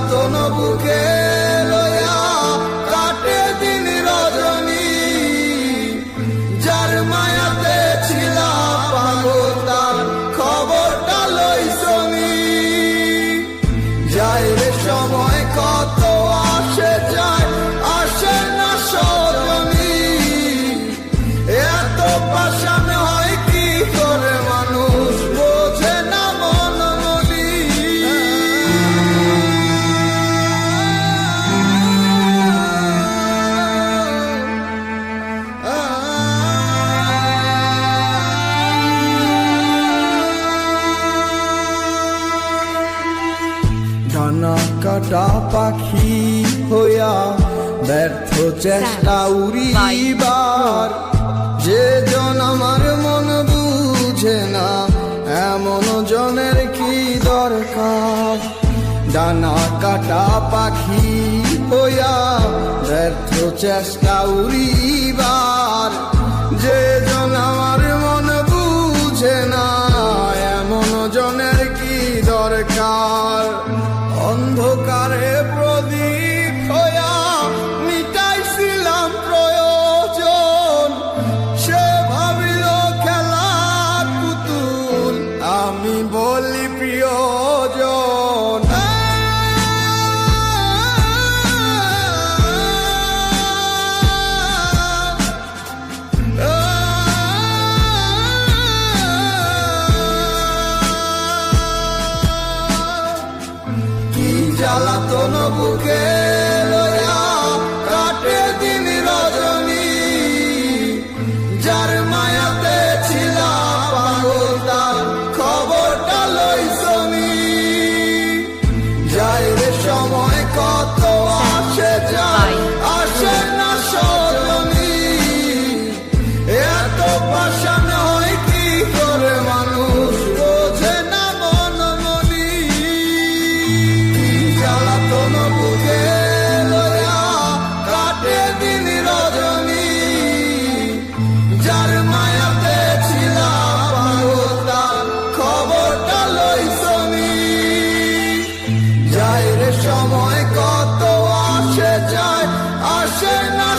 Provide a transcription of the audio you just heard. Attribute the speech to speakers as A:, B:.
A: জ্বালাতন বুকে লইয়া কাটে দিন রজনী, যার মায়াতে ছিলাম পাগল তার খবরটা লইছনি। যায় রে সময় কত আসে যায়, আসে না সজনী, এত পাষাণ হয় কি করে মানুষ বোঝে না মন মনি। ডানা কাটা পাখি হইয়া ব্যর্থ চেষ্টা উড়িবার, যে জন আমার মন বুঝে না এমন জনের কি দরকার। ডানা কাটা পাখি হইয়া ব্যর্থ চেষ্টা উড়িবার, যে জন আমার মন বুঝে না এমন জনের কি দরকার। অন্ধকারে প্রদীপ হইয়া মিটাইছিলাম প্রয়োজন, সে ভাবিল খেলার পুতুল, আমি বলি প্রিয়জন। জ্বালাতন বুকে লইয়া কাটে দিন রজনী, যার মায়াতে ছিলাম পাগল তার খবরটা লইছনি। যায় রে সময় কত আসে যায়, আসে না সজনী, এত পাষাণ হয় কি করে মানুষ বোঝে না মন মনি। জ্বালাতন বুকে লইয়া কাটে দিন রজনী, যার মায়াতে ছিলাম পাগল তার খবরটা লইছনি। যায় রে সময় কত আসে যায়, আসে না